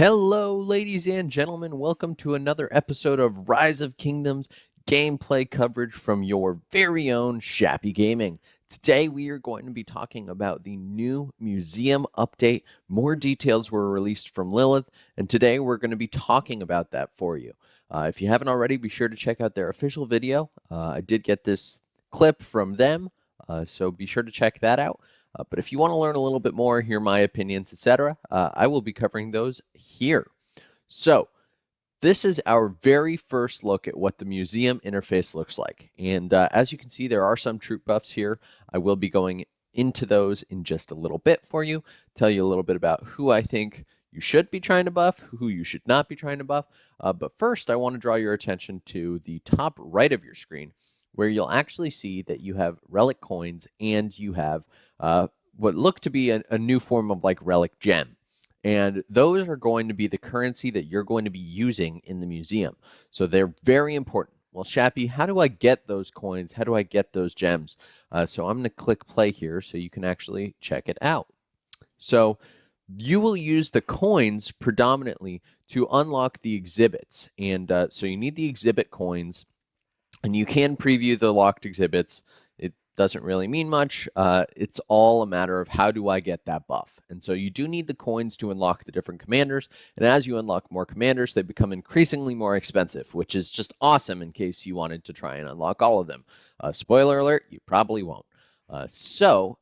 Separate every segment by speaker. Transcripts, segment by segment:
Speaker 1: Hello, ladies and gentlemen. Welcome to another episode of Rise of Kingdoms gameplay coverage from your very own Shappy Gaming. Today, we are going to be talking about the new museum update. More details were released from Lilith, and today we're going to be talking about that for you. If you haven't already, be sure to check out their official video. I did get this clip from them, so be sure to check that out. But if you want to learn a little bit more, hear my opinions, etc., I will be covering those here. So this is our very first look at what the museum interface looks like. And as you can see, there are some troop buffs here. I will be going into those in just a little bit for you, tell you a little bit about who I think you should be trying to buff, who you should not be trying to buff. But first, I want to draw your attention to the top right of your screen, where you'll actually see that you have relic coins and you have what look to be a new form of like relic gem. And those are going to be the currency that you're going to be using in the museum. So they're very important. Well, Shappy, how do I get those coins? How do I get those gems? So I'm going to click play here so you can actually check it out. So you will use the coins predominantly to unlock the exhibits. And so you need the exhibit coins. And you can preview the locked exhibits. It doesn't really mean much. It's all a matter of how do I get that buff. And so you do need the coins to unlock the different commanders. And as you unlock more commanders, they become increasingly more expensive, which is just awesome in case you wanted to try and unlock all of them. Spoiler alert, you probably won't. So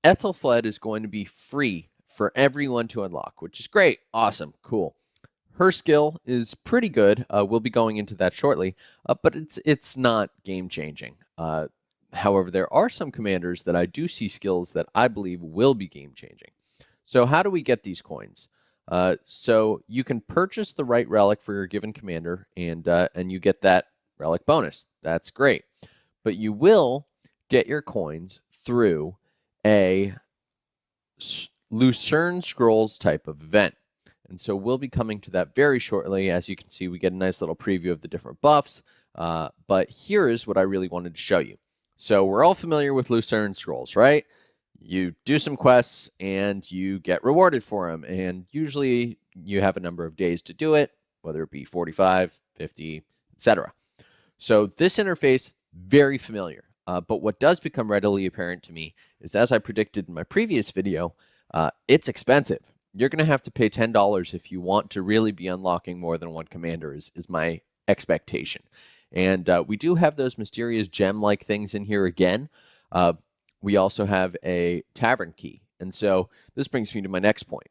Speaker 1: Ethelfled is going to be free for everyone to unlock, which is great. Awesome. Cool. Her skill is pretty good. We'll be going into that shortly, but it's not game-changing. However, there are some commanders that I do see skills that I believe will be game-changing. So how do we get these coins? So you can purchase the right relic for your given commander, and you get that relic bonus. That's great. But you will get your coins through a Lucerne Scrolls type of event. And so we'll be coming to that very shortly. As you can see, we get a nice little preview of the different buffs. But here is what I really wanted to show you. So we're all familiar with Lucerne Scrolls, right? You do some quests and you get rewarded for them. And usually you have a number of days to do it, whether it be 45, 50, etc. So this interface, very familiar. But what does become readily apparent to me is, as I predicted in my previous video, it's expensive. You're going to have to pay $10 if you want to really be unlocking more than one commander is my expectation. And we do have those mysterious gem-like things in here again. We also have a tavern key. And so this brings me to my next point.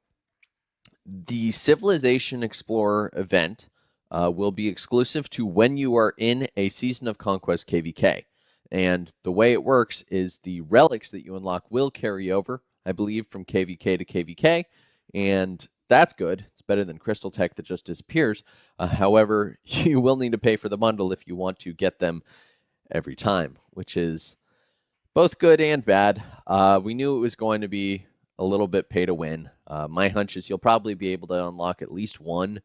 Speaker 1: The Civilization Explorer event will be exclusive to when you are in a Season of Conquest KVK. And the way it works is the relics that you unlock will carry over, I believe, from KVK to KVK. And that's good. It's better than Crystal Tech that just disappears. However, you will need to pay for the bundle if you want to get them every time, which is both good and bad. We knew it was going to be a little bit pay to win. My hunch is you'll probably be able to unlock at least one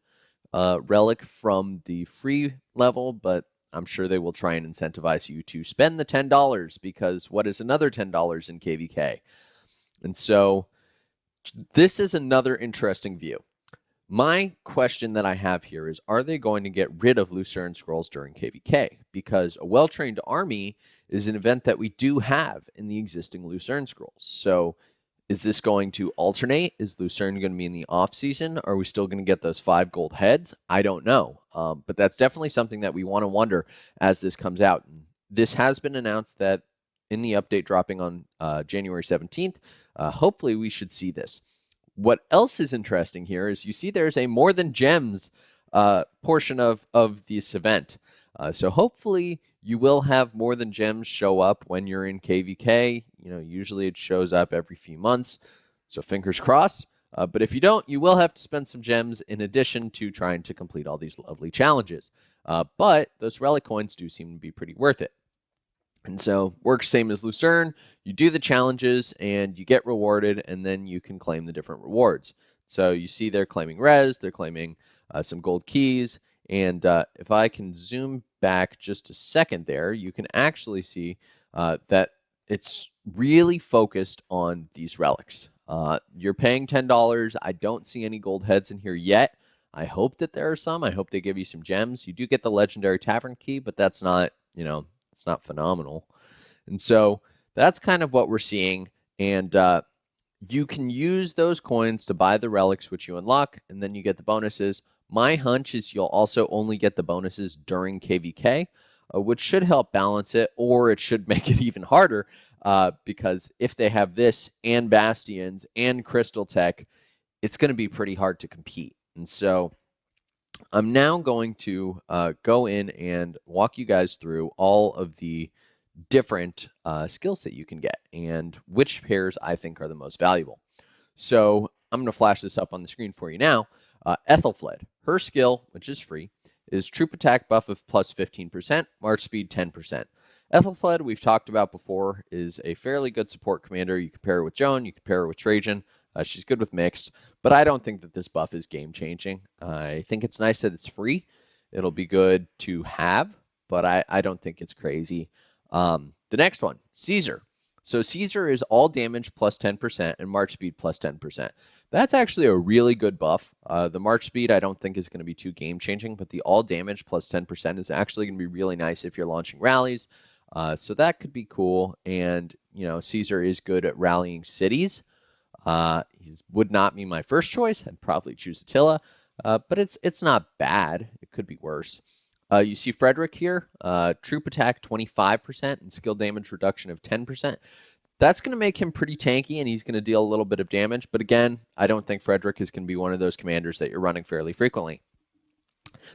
Speaker 1: relic from the free level, but I'm sure they will try and incentivize you to spend the $10 because what is another $10 in KVK? And so this is another interesting view. My question that I have here is, are they going to get rid of Lucerne Scrolls during KVK? Because a well-trained army is an event that we do have in the existing Lucerne Scrolls. So is this going to alternate? Is Lucerne going to be in the off season? Are we still going to get those 5 gold heads? I don't know. But that's definitely something that we want to wonder as this comes out. And this has been announced that in the update dropping on January 17th, hopefully we should see this. What else is interesting here is you see there's a more than gems portion of this event. So hopefully you will have more than gems show up when you're in KVK. You know, usually it shows up every few months. So fingers crossed. But if you don't, you will have to spend some gems in addition to trying to complete all these lovely challenges. But those relic coins do seem to be pretty worth it. And so works same as Lucerne. You do the challenges and you get rewarded, and then you can claim the different rewards. So you see they're claiming res, they're claiming some gold keys, and if I can zoom back just a second there, you can actually see that it's really focused on these relics. You're paying $10. I don't see any gold heads in here yet. I hope that there are some. I hope they give you some gems. You do get the legendary tavern key, but that's not, it's not phenomenal. And so that's kind of what we're seeing. And you can use those coins to buy the relics, which you unlock, and then you get the bonuses. My hunch is you'll also only get the bonuses during KVK, which should help balance it, or it should make it even harder, because if they have this and Bastions and Crystal Tech, it's going to be pretty hard to compete. And so I'm now going to go in and walk you guys through all of the different skills that you can get and which pairs I think are the most valuable. So I'm going to flash this up on the screen for you now. Ethelfled, her skill, which is free, is troop attack buff of plus 15%, march speed 10%. Ethelfled, we've talked about before, is a fairly good support commander. You compare her with Joan, you compare her with Trajan. She's good with mixed, but I don't think that this buff is game-changing. I think it's nice that it's free. It'll be good to have, but I don't think it's crazy. The next one, Caesar. So Caesar is all damage plus 10% and march speed plus 10%. That's actually a really good buff. The march speed I don't think is going to be too game-changing, but the all damage plus 10% is actually going to be really nice if you're launching rallies. So that could be cool. And, Caesar is good at rallying cities. He would not be my first choice. I'd probably choose Attila, but it's not bad. It could be worse. You see Frederick here, troop attack 25% and skill damage reduction of 10%. That's going to make him pretty tanky, and he's going to deal a little bit of damage. But again, I don't think Frederick is going to be one of those commanders that you're running fairly frequently.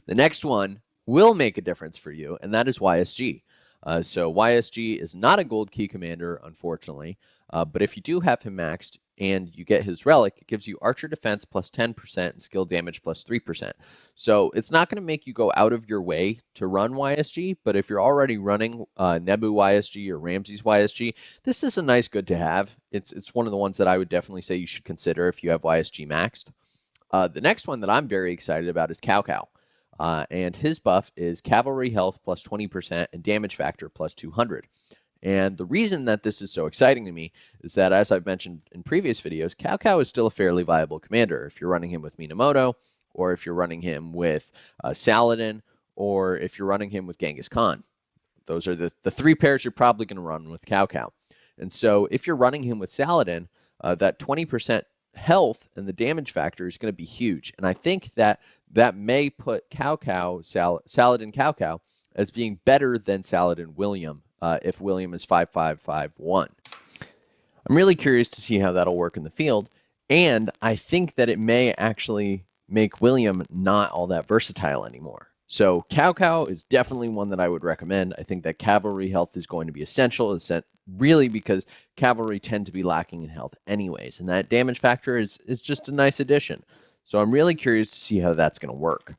Speaker 1: The next one will make a difference for you, and that is YSG. So YSG is not a gold key commander, unfortunately, but if you do have him maxed and you get his relic, it gives you archer defense plus 10% and skill damage plus 3%. So it's not going to make you go out of your way to run YSG, but if you're already running Nebu YSG or Ramses YSG, this is a nice good to have. It's one of the ones that I would definitely say you should consider if you have YSG maxed. The next one that I'm very excited about is Cao Cao. And his buff is cavalry health plus 20% and damage factor plus 200. And the reason that this is so exciting to me is that, as I've mentioned in previous videos, Cao Cao is still a fairly viable commander. If you're running him with Minamoto, or if you're running him with Saladin, or if you're running him with Genghis Khan. Those are the three pairs you're probably going to run with Cao Cao. And so if you're running him with Saladin, that 20% health and the damage factor is going to be huge. And I think that may put Saladin Cao Cao as being better than Saladin William if William is 5551. I'm really curious to see how that'll work in the field, and I think that it may actually make William not all that versatile anymore. So Cao Cao is definitely one that I would recommend. I think that cavalry health is going to be essential, really because cavalry tend to be lacking in health anyways, and that damage factor is just a nice addition. So I'm really curious to see how that's going to work.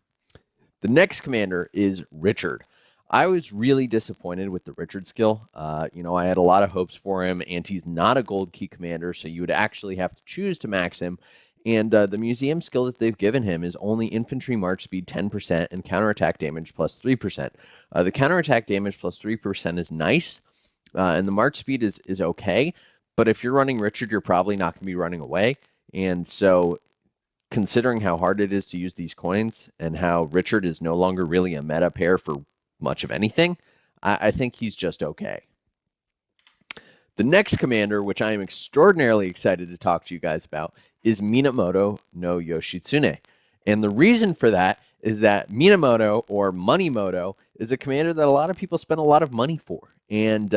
Speaker 1: The next commander is Richard. I was really disappointed with the Richard skill. I had a lot of hopes for him, and he's not a gold key commander, so you would actually have to choose to max him. And the museum skill that they've given him is only infantry march speed 10% and counterattack damage plus 3%. The counterattack damage plus 3% is nice, and the march speed is okay. But if you're running Richard, you're probably not going to be running away. And so considering how hard it is to use these coins and how Richard is no longer really a meta pair for much of anything, I think he's just okay. The next commander, which I am extraordinarily excited to talk to you guys about, is Minamoto no Yoshitsune. And the reason for that is that Minamoto, or Moneymoto, is a commander that a lot of people spend a lot of money for. And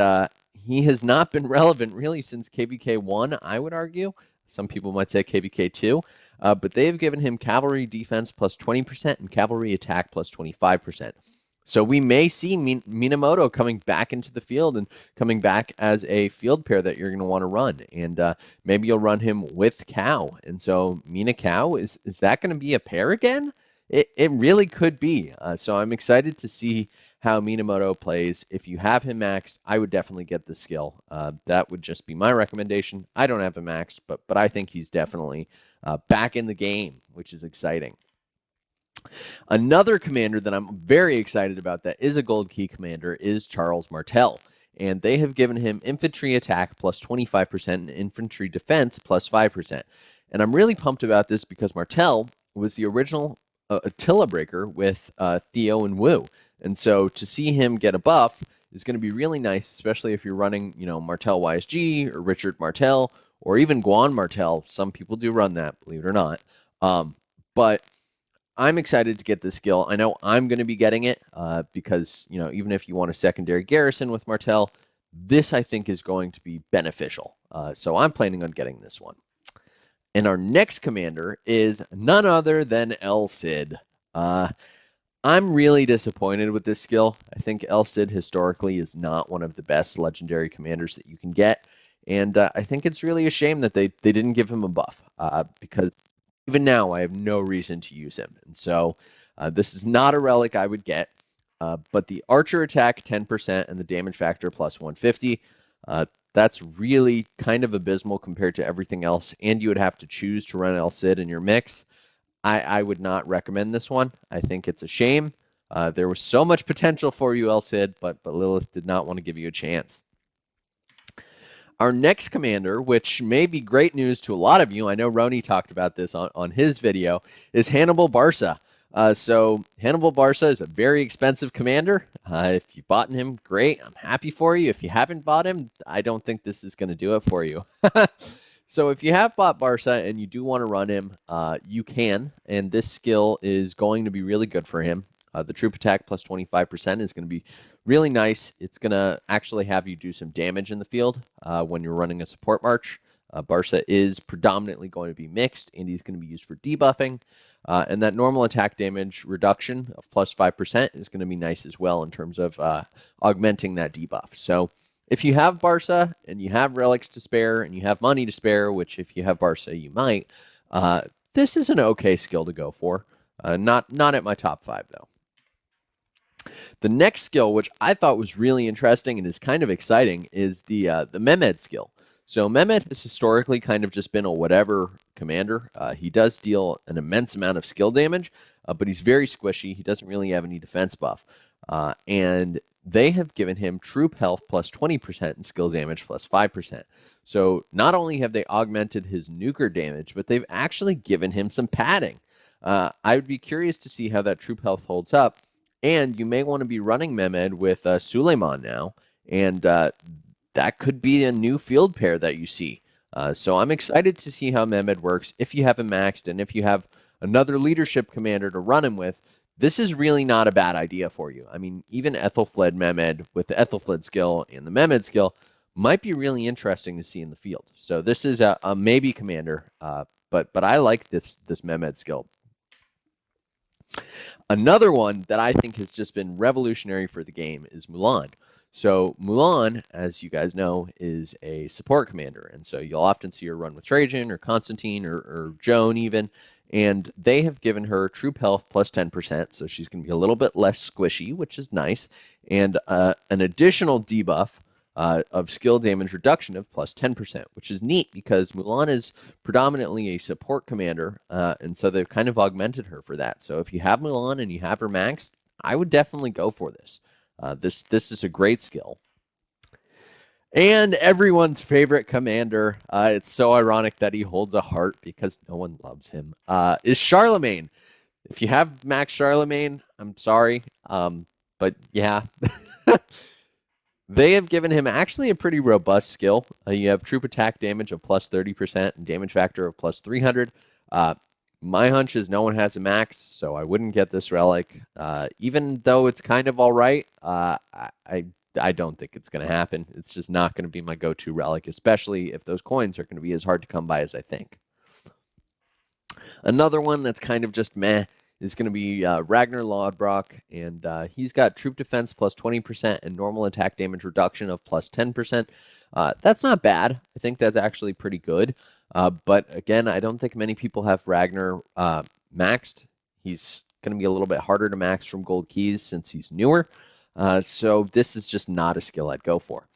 Speaker 1: he has not been relevant really since KVK 1, I would argue. Some people might say KVK 2. But they have given him cavalry defense plus 20% and cavalry attack plus 25%. So we may see Minamoto coming back into the field and coming back as a field pair that you're going to want to run. And maybe you'll run him with Cow. And so Mina Cow, is that going to be a pair again? It really could be. So I'm excited to see how Minamoto plays. If you have him maxed, I would definitely get the skill. That would just be my recommendation. I don't have him maxed, but I think he's definitely back in the game, which is exciting. Another commander that I'm very excited about that is a gold key commander is Charles Martel. and they have given him infantry attack plus 25% and infantry defense plus 5%. And I'm really pumped about this because Martel was the original Attila breaker with Theo and Wu. And so to see him get a buff is going to be really nice, especially if you're running, Martel YSG or Richard Martel or even Guan Martel. Some people do run that, believe it or not. But I'm excited to get this skill. I know I'm going to be getting it because, even if you want a secondary garrison with Martel, this I think is going to be beneficial. So I'm planning on getting this one. And our next commander is none other than El Cid. I'm really disappointed with this skill. I think El Cid historically is not one of the best legendary commanders that you can get. And I think it's really a shame that they didn't give him a buff because even now I have no reason to use him. And so this is not a relic I would get. But the archer attack 10% and the damage factor plus 150, that's really kind of abysmal compared to everything else. And you would have to choose to run El Cid in your mix. I would not recommend this one. I think it's a shame. There was so much potential for you, El Cid, but Lilith did not want to give you a chance. Our next commander, which may be great news to a lot of you, I know Roni talked about this on his video, is Hannibal Barca. So Hannibal Barca is a very expensive commander. If you bought him, great. I'm happy for you. If you haven't bought him, I don't think this is going to do it for you. So if you have bought Barca and you do want to run him, you can, and this skill is going to be really good for him. The troop attack plus 25% is going to be really nice. It's going to actually have you do some damage in the field when you're running a support march. Barca is predominantly going to be mixed, and he's going to be used for debuffing. And that normal attack damage reduction of plus 5% is going to be nice as well in terms of augmenting that debuff. So if you have Barca and you have relics to spare and you have money to spare, which if you have Barca you might, this is an okay skill to go for. Not at my top 5 though. The next skill, which I thought was really interesting and is kind of exciting, is the Mehmed skill. So Mehmed has historically kind of just been a whatever commander. He does deal an immense amount of skill damage, but he's very squishy. He doesn't really have any defense buff. And they have given him troop health plus 20% and skill damage plus 5%. So not only have they augmented his nuker damage, but they've actually given him some padding. I would be curious to see how that troop health holds up. And you may want to be running Mehmed with Suleiman now, and that could be a new field pair that you see. So I'm excited to see how Mehmed works. If you have him maxed and if you have another leadership commander to run him with, this is really not a bad idea for you. I mean, even Ethelfled Mehmed with the Ethelfled skill and the Mehmed skill might be really interesting to see in the field. So this is a maybe commander, but I like this Mehmed skill. Another one that I think has just been revolutionary for the game is Mulan. So Mulan, as you guys know, is a support commander, and so you'll often see her run with Trajan or Constantine or Joan even, and they have given her troop health plus 10%, so she's going to be a little bit less squishy, which is nice, and an additional debuff of skill damage reduction of plus 10%, which is neat because Mulan is predominantly a support commander, and so they've kind of augmented her for that. So if you have Mulan and you have her maxed, I would definitely go for this. This is a great skill. And everyone's favorite commander, it's so ironic that he holds a heart because no one loves him, is Charlemagne. If you have max Charlemagne, I'm sorry, but yeah. They have given him actually a pretty robust skill. You have troop attack damage of plus 30% and damage factor of plus 300. My hunch is no one has a max, so I wouldn't get this relic. Even though it's kind of all right, I don't think it's going to happen. It's just not going to be my go-to relic, especially if those coins are going to be as hard to come by as I think. Another one that's kind of just meh is going to be Ragnar Lodbrok, and he's got troop defense plus 20% and normal attack damage reduction of plus 10%. That's not bad. I think that's actually pretty good. But again, I don't think many people have Ragnar maxed. He's going to be a little bit harder to max from gold keys since he's newer. So this is just not a skill I'd go for.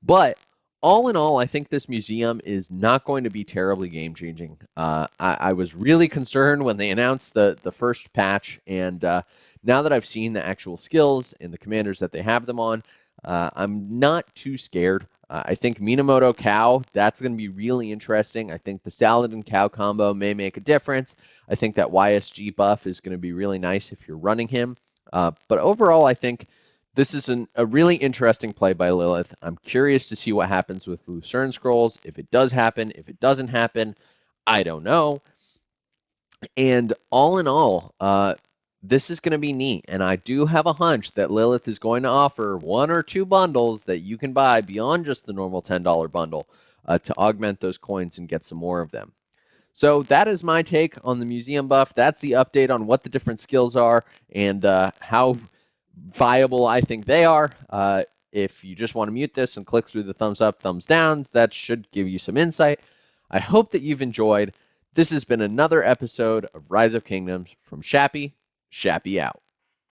Speaker 1: But all in all, I think this museum is not going to be terribly game-changing. I was really concerned when they announced the first patch, and now that I've seen the actual skills and the commanders that they have them on, I'm not too scared. I think Minamoto Cow, that's going to be really interesting. I think the Saladin Cow combo may make a difference. I think that YSG buff is going to be really nice if you're running him. But overall, I think this is a really interesting play by Lilith. I'm curious to see what happens with Lucerne Scrolls. If it does happen, if it doesn't happen, I don't know. And all in all, this is going to be neat. And I do have a hunch that Lilith is going to offer 1 or 2 bundles that you can buy beyond just the normal $10 bundle to augment those coins and get some more of them. So that is my take on the museum buff. That's the update on what the different skills are and how viable I think they are. If you just want to mute this and click through the thumbs up, thumbs down, that should give you some insight. I hope that you've enjoyed. This has been another episode of Rise of Kingdoms from Shappy. Shappy out.